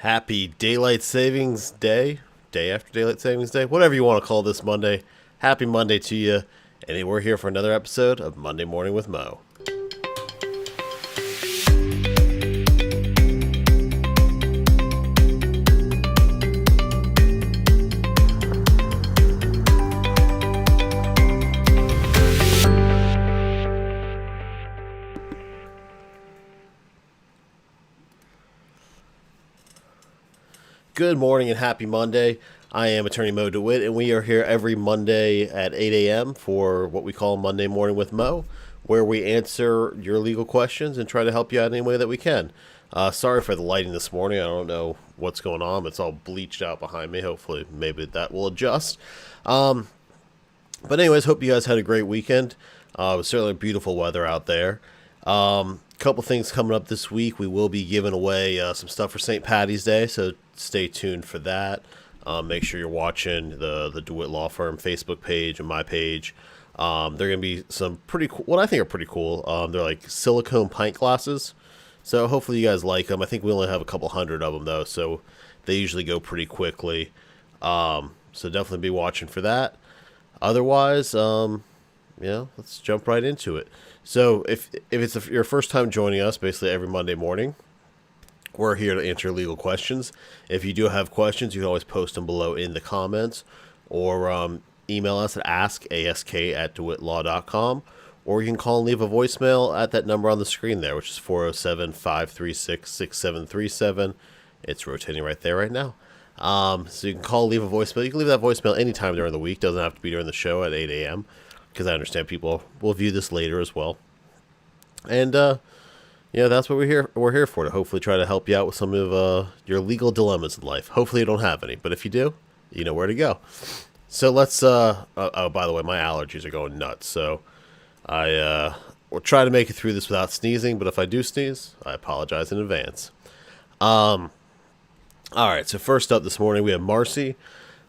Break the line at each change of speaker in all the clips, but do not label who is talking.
Happy Daylight Savings Day, day after Daylight Savings Day, whatever you want to call this Monday. Happy Monday to you. And we're here for another episode of Monday Morning with Mo. Good morning and happy Monday. I am Attorney Mo DeWitt, and we are here every Monday at 8 a.m. for what we call Monday Morning with Mo, where we answer your legal questions and try to help you out in any way that we can. Sorry for the lighting this morning. I don't know what's going on. It's all bleached out behind me. Hopefully, maybe that will adjust. But anyways, hope you guys had a great weekend. It was certainly beautiful weather out there. Couple things coming up this week. We will be giving away some stuff for St. Patty's Day, so stay tuned for that. Make sure you're watching the DeWitt Law Firm Facebook page and my page. There are going to be some pretty cool, what I think are pretty cool. They're like silicone pint glasses, so hopefully you guys like them. I think we only have a couple hundred of them though, so they usually go pretty quickly. So definitely be watching for that. Otherwise, let's jump right into it. So if it's your first time joining us, basically every Monday morning, we're here to answer legal questions. If you do have questions, you can always post them below in the comments, or email us at ask@dewitlaw.com, or you can call and leave a voicemail at that number on the screen there, which is 407-536-6737. It's rotating right there right now. So you can call, leave a voicemail. You can leave that voicemail anytime during the week. Doesn't have to be during the show at 8 a.m., because I understand people will view this later as well. And, that's what we're here for, to hopefully try to help you out with some of your legal dilemmas in life. Hopefully you don't have any, but if you do, you know where to go. So let's, by the way, my allergies are going nuts, so I will try to make it through this without sneezing, but if I do sneeze, I apologize in advance. All right, so first up this morning, we have Marcy.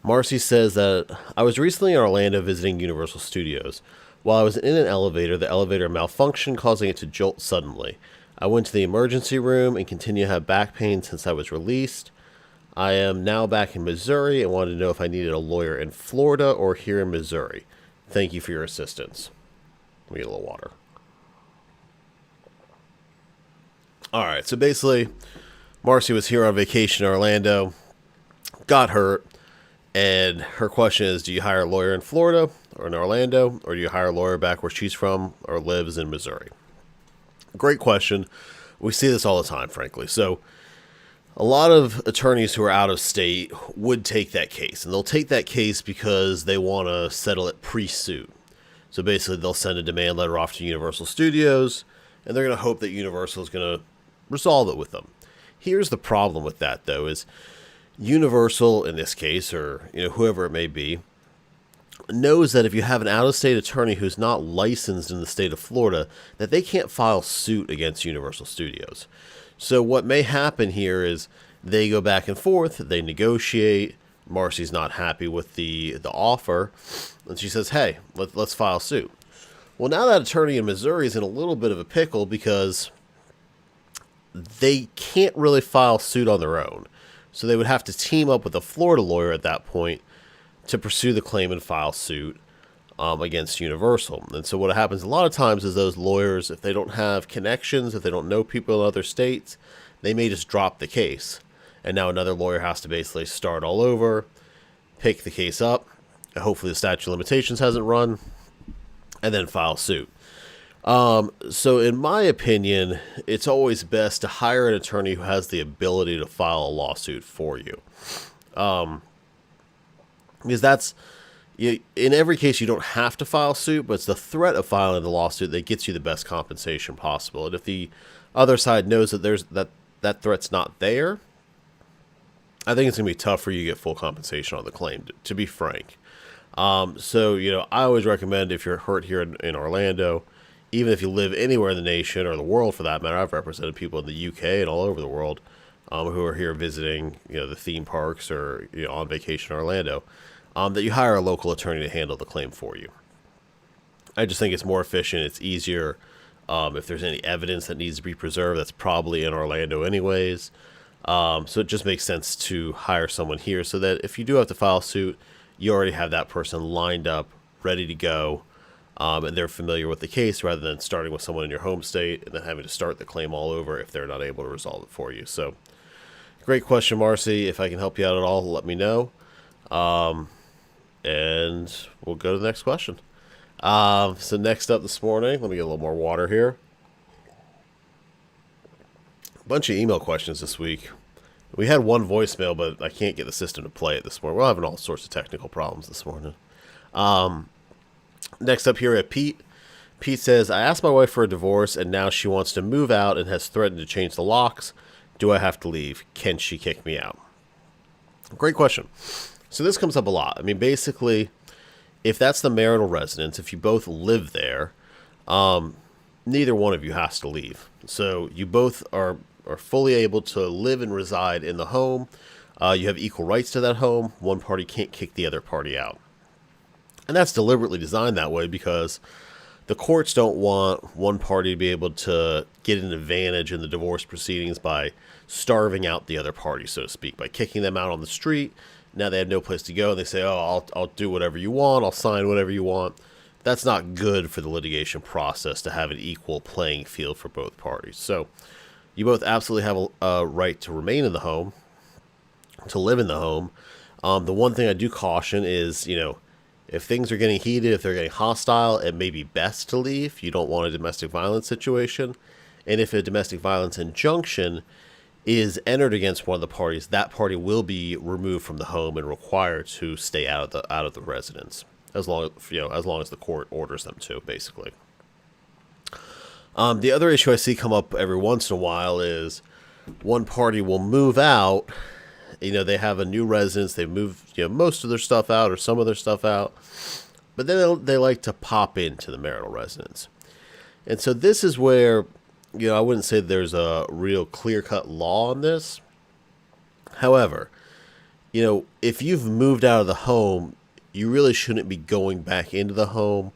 Marcy says that I was recently in Orlando visiting Universal Studios. While I was in an elevator, the elevator malfunctioned, causing it to jolt suddenly. I went to the emergency room and continue to have back pain since I was released. I am now back in Missouri and wanted to know if I needed a lawyer in Florida or here in Missouri. Thank you for your assistance. Let me get a little water. All right, so basically, Marcy was here on vacation in Orlando, got hurt. And her question is, do you hire a lawyer in Florida or in Orlando, or do you hire a lawyer back where she's from or lives in Missouri? Great question. We see this all the time, frankly. So a lot of attorneys who are out of state would take that case, and they'll take that case because they want to settle it pre-suit. So basically, they'll send a demand letter off to Universal Studios, and they're going to hope that Universal is going to resolve it with them. Here's the problem with that, though, is Universal, in this case, or whoever it may be, knows that if you have an out-of-state attorney who's not licensed in the state of Florida, that they can't file suit against Universal Studios. So what may happen here is they go back and forth, they negotiate. Marcy's not happy with the offer, and she says, hey, let's file suit. Well, now that attorney in Missouri is in a little bit of a pickle because they can't really file suit on their own. So they would have to team up with a Florida lawyer at that point to pursue the claim and file suit against Universal. And so what happens a lot of times is those lawyers, if they don't have connections, if they don't know people in other states, they may just drop the case. And now another lawyer has to basically start all over, pick the case up, and hopefully the statute of limitations hasn't run, and then file suit. So in my opinion, it's always best to hire an attorney who has the ability to file a lawsuit for you. Because that's, in every case, you don't have to file suit, but it's the threat of filing the lawsuit that gets you the best compensation possible. And if the other side knows that that threat's not there, I think it's going to be tough for you to get full compensation on the claim, to be frank. So I always recommend, if you're hurt here in Orlando, even if you live anywhere in the nation or the world for that matter, I've represented people in the UK and all over the world who are here visiting, the theme parks or on vacation in Orlando, that you hire a local attorney to handle the claim for you. I just think it's more efficient. It's easier. If there's any evidence that needs to be preserved, that's probably in Orlando anyways. So it just makes sense to hire someone here so that if you do have to file suit, you already have that person lined up, ready to go, and they're familiar with the case rather than starting with someone in your home state and then having to start the claim all over if they're not able to resolve it for you. So, great question, Marcy. If I can help you out at all, let me know. And we'll go to the next question. So next up this morning, let me get a little more water here. A bunch of email questions this week. We had one voicemail, but I can't get the system to play it this morning. We're having all sorts of technical problems this morning. Next up here, we have Pete. Pete says, I asked my wife for a divorce, and now she wants to move out and has threatened to change the locks. Do I have to leave? Can she kick me out? Great question. So this comes up a lot. I mean, basically, if that's the marital residence, if you both live there, neither one of you has to leave. So you both are fully able to live and reside in the home. You have equal rights to that home. One party can't kick the other party out. And that's deliberately designed that way because the courts don't want one party to be able to get an advantage in the divorce proceedings by starving out the other party, so to speak, by kicking them out on the street. Now they have no place to go, and they say, oh, I'll do whatever you want, I'll sign whatever you want. That's not good for the litigation process to have an equal playing field for both parties. So you both absolutely have a right to remain in the home, to live in the home. The one thing I do caution is, if things are getting heated, if they're getting hostile, it may be best to leave. You don't want a domestic violence situation. And if a domestic violence injunction is entered against one of the parties, that party will be removed from the home and required to stay out of the residence, as long as the court orders them to, basically. The other issue I see come up every once in a while is one party will move out. They have a new residence. They've moved, most of their stuff out or some of their stuff out. But then they like to pop into the marital residence. And so this is where, I wouldn't say there's a real clear-cut law on this. However, if you've moved out of the home, you really shouldn't be going back into the home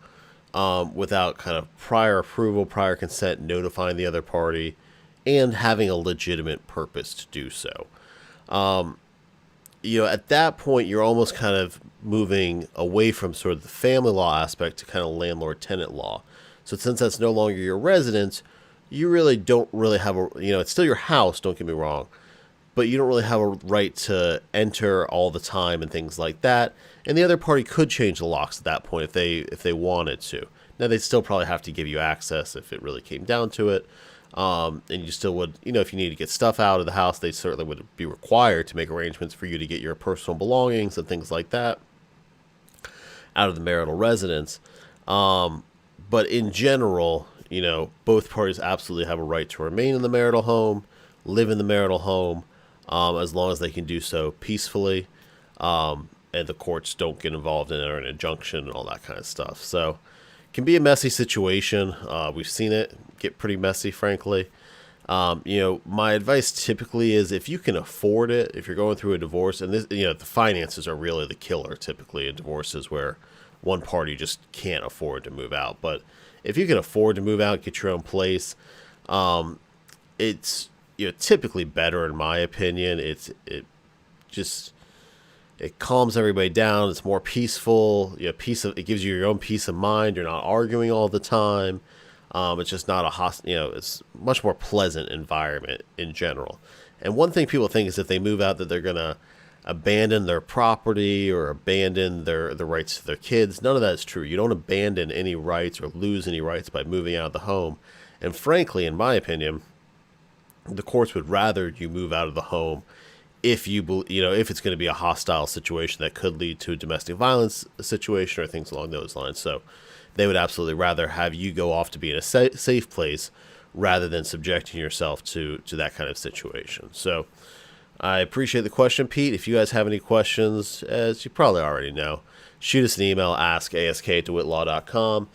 without kind of prior approval, prior consent, notifying the other party, and having a legitimate purpose to do so. At that point, you're almost kind of moving away from sort of the family law aspect to kind of landlord-tenant law. So since that's no longer your residence, you really don't really have it's still your house, don't get me wrong, but you don't really have a right to enter all the time and things like that. And the other party could change the locks at that point if they wanted to. Now, they'd still probably have to give you access if it really came down to it. And you still would, if you need to get stuff out of the house, they certainly would be required to make arrangements for you to get your personal belongings and things like that out of the marital residence. But in general, both parties absolutely have a right to remain in the marital home, live in the marital home, as long as they can do so peacefully, and the courts don't get involved in an injunction and all that kind of stuff. So it can be a messy situation. We've seen it get pretty messy, frankly. My advice typically is if you can afford it, if you're going through a divorce, and this, the finances are really the killer typically in divorces where one party just can't afford to move out. But if you can afford to move out, get your own place, it's typically better in my opinion. It calms everybody down. It's more peaceful. It gives you your own peace of mind. You're not arguing all the time. It's just not it's much more pleasant environment in general. And one thing people think is if they move out that they're going to abandon their property or abandon the rights to their kids. None of that is true. You don't abandon any rights or lose any rights by moving out of the home. And frankly, in my opinion, the courts would rather you move out of the home if if it's going to be a hostile situation that could lead to a domestic violence situation or things along those lines. So they would absolutely rather have you go off to be in a safe place rather than subjecting yourself to that kind of situation. So I appreciate the question, Pete. If you guys have any questions, as you probably already know, shoot us an email, askask@whitlaw.com,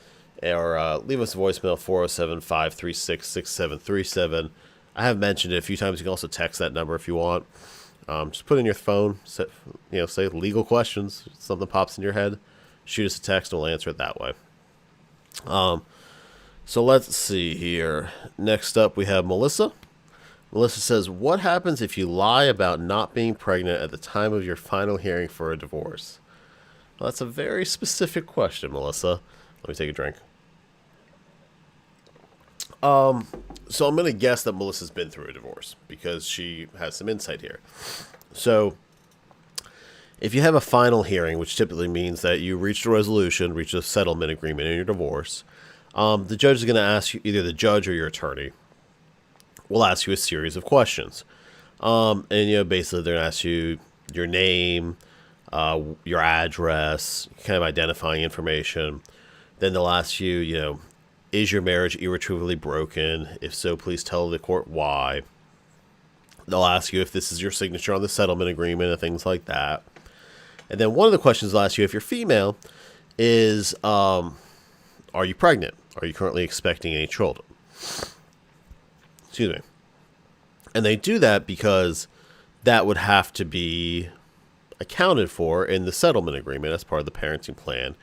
or leave us a voicemail, 407-536-6737. I have mentioned it a few times. You can also text that number if you want. Just put in your phone, say legal questions. If something pops in your head, shoot us a text and we'll answer it that way. So let's see here. Next up, we have Melissa. Melissa says, what happens if you lie about not being pregnant at the time of your final hearing for a divorce? Well, that's a very specific question, Melissa. Let me take a drink. So I'm going to guess that Melissa's been through a divorce because she has some insight here. So if you have a final hearing, which typically means that you reached a resolution, reached a settlement agreement in your divorce, the judge is going to ask you, either the judge or your attorney will ask you a series of questions. Basically they're going to ask you your name, your address, kind of identifying information. Then they'll ask you, is your marriage irretrievably broken? If so, please tell the court why. They'll ask you if this is your signature on the settlement agreement and things like that. And then one of the questions they'll ask you, if you're female, is, are you pregnant? Are you currently expecting any children? Excuse me. And they do that because that would have to be accounted for in the settlement agreement as part of the parenting plan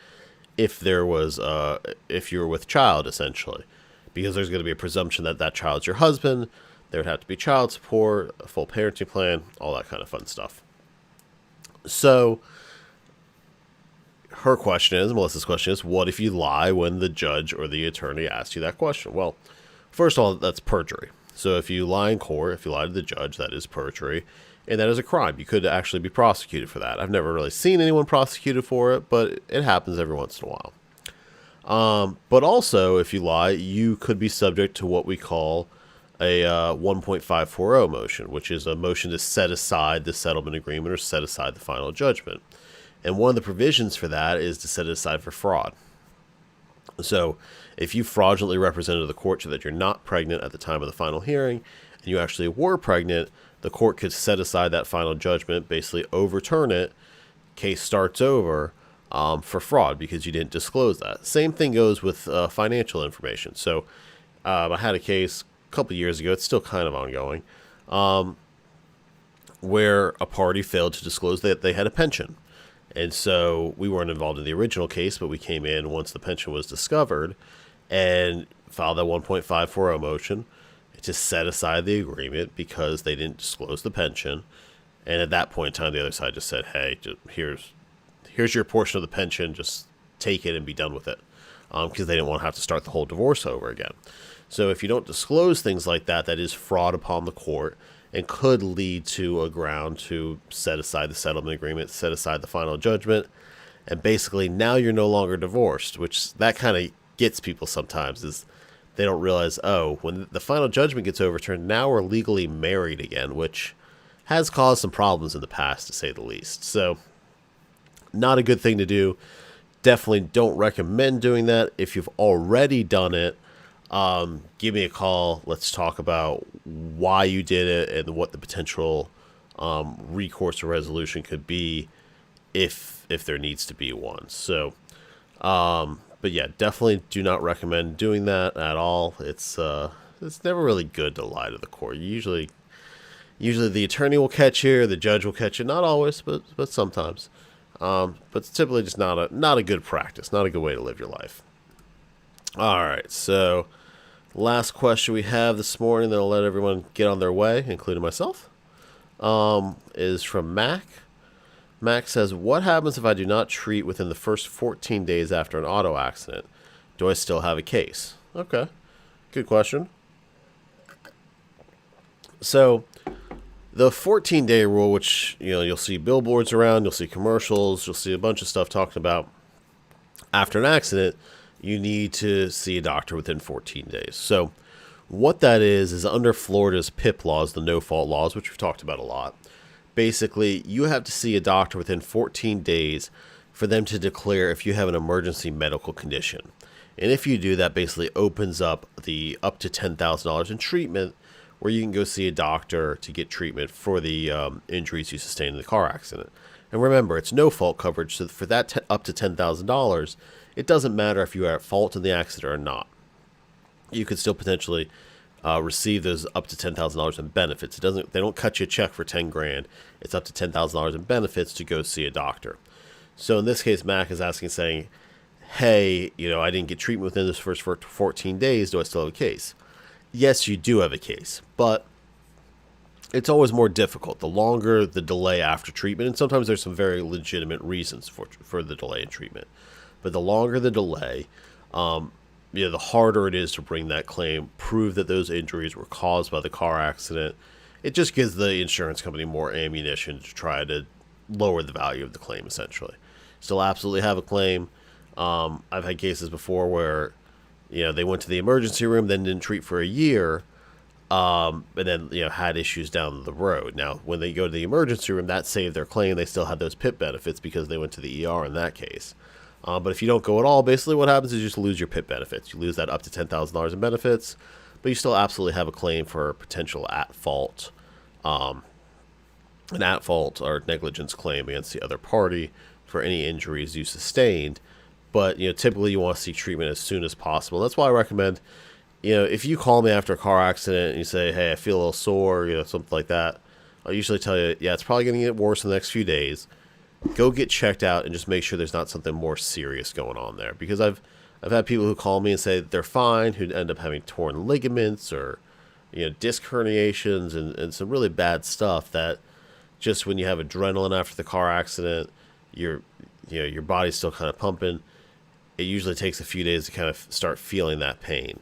if you were with child, essentially. Because there's going to be a presumption that that child's your husband. There would have to be child support, a full parenting plan, all that kind of fun stuff. So Melissa's question is, what if you lie when the judge or the attorney asks you that question? Well, first of all, that's perjury. So if you lie in court, if you lie to the judge, that is perjury, and that is a crime. You could actually be prosecuted for that. I've never really seen anyone prosecuted for it, but it happens every once in a while. But also, if you lie, you could be subject to what we call a 1.540 motion, which is a motion to set aside the settlement agreement or set aside the final judgment. And one of the provisions for that is to set it aside for fraud. So if you fraudulently represented the court that you're not pregnant at the time of the final hearing, and you actually were pregnant, the court could set aside that final judgment, basically overturn it, case starts over, for fraud because you didn't disclose that. Same thing goes with financial information. So I had a case a couple years ago, it's still kind of ongoing, where a party failed to disclose that they had a pension. And so we weren't involved in the original case, but we came in once the pension was discovered and filed that 1.540 motion to set aside the agreement because they didn't disclose the pension. And at that point in time, the other side just said, hey, here's your portion of the pension, just take it and be done with it, because they didn't want to have to start the whole divorce over again. So if you don't disclose things like that, that is fraud upon the court and could lead to a ground to set aside the settlement agreement, set aside the final judgment, and basically now you're no longer divorced, which that kind of gets people sometimes, is they don't realize, when the final judgment gets overturned, now we're legally married again, which has caused some problems in the past, to say the least. So not a good thing to do. Definitely don't recommend doing that. If you've already done it, give me a call. Let's talk about why you did it and what the potential recourse or resolution could be if there needs to be one. So, but yeah, definitely do not recommend doing that at all. It's never really good to lie to the court. Usually the attorney will catch you, or the judge will catch you. Not always, but sometimes. But it's typically just not a good practice, not a good way to live your life. All right, so last question we have this morning that'll let everyone get on their way, including myself, is from Mac. Mac says, what happens if I do not treat within the first 14 days after an auto accident? Do I still have a case? Okay, good question. So the 14-day rule, which you'll see billboards around, you'll see commercials, you'll see a bunch of stuff talking about after an accident, you need to see a doctor within 14 days. So what that is under Florida's PIP laws, the no-fault laws, which we've talked about a lot. Basically, you have to see a doctor within 14 days for them to declare if you have an emergency medical condition. And if you do, that basically opens up the up to $10,000 in treatment where you can go see a doctor to get treatment for the injuries you sustained in the car accident. And remember, it's no-fault coverage, so for that up to $10,000, it doesn't matter if you are at fault in the accident or not. You could still potentially receive those up to $10,000 in benefits. They don't cut you a check for $10,000. It's up to $10,000 in benefits to go see a doctor. So in this case, Mac is saying, hey, I didn't get treatment within this first 14 days. Do I still have a case? Yes, you do have a case, but it's always more difficult. The longer the delay after treatment, and sometimes there's some very legitimate reasons for the delay in treatment, but the longer the delay, the harder it is to bring that claim, prove that those injuries were caused by the car accident. It just gives the insurance company more ammunition to try to lower the value of the claim, essentially. Still absolutely have a claim. I've had cases before where, they went to the emergency room, then didn't treat for a year, and then, had issues down the road. Now, when they go to the emergency room, that saved their claim. They still had those PIP benefits because they went to the ER in that case. But if you don't go at all, basically what happens is you just lose your PIP benefits. You lose that up to $10,000 in benefits, but you still absolutely have a claim for potential at-fault, an at-fault or negligence claim against the other party for any injuries you sustained. But, typically you want to seek treatment as soon as possible. That's why I recommend, if you call me after a car accident and you say, hey, I feel a little sore, something like that, I'll usually tell you, yeah, it's probably going to get worse in the next few days. Go get checked out and just make sure there's not something more serious going on there. Because I've had people who call me and say they're fine, who end up having torn ligaments or, disc herniations and some really bad stuff that just when you have adrenaline after the car accident, your body's still kind of pumping. It usually takes a few days to kind of start feeling that pain.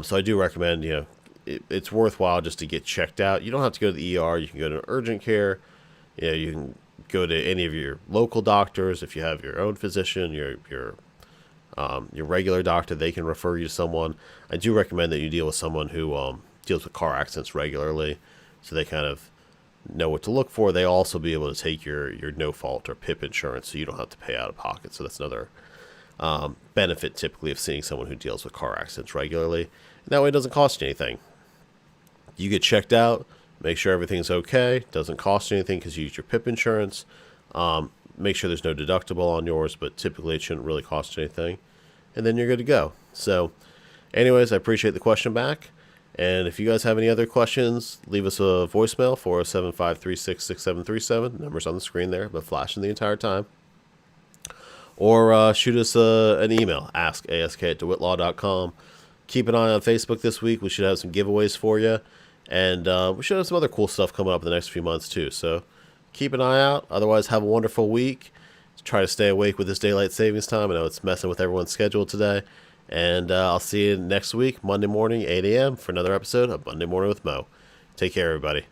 So I do recommend, it's worthwhile just to get checked out. You don't have to go to the ER. You can go to urgent care. You can go to any of your local doctors. If you have your own physician, your regular doctor, they can refer you to someone. I do recommend that you deal with someone who deals with car accidents regularly, so they kind of know what to look for. They also be able to take your no fault or PIP insurance, so you don't have to pay out of pocket. So that's another benefit typically of seeing someone who deals with car accidents regularly. And that way it doesn't cost you anything. You get checked out, make sure everything's okay, doesn't cost you anything because you use your PIP insurance. Make sure there's no deductible on yours, but typically it shouldn't really cost you anything. And then you're good to go. So anyways, I appreciate the question back. And if you guys have any other questions, leave us a voicemail, 407-536-6737. Number's on the screen there, but flashing the entire time. Or shoot us an email, askask@dewitlaw.com. Keep an eye on Facebook this week. We should have some giveaways for you. And we should have some other cool stuff coming up in the next few months, too. So keep an eye out. Otherwise, have a wonderful week. Try to stay awake with this daylight savings time. I know it's messing with everyone's schedule today. And I'll see you next week, Monday morning, 8 a.m., for another episode of Monday Morning with Mo. Take care, everybody.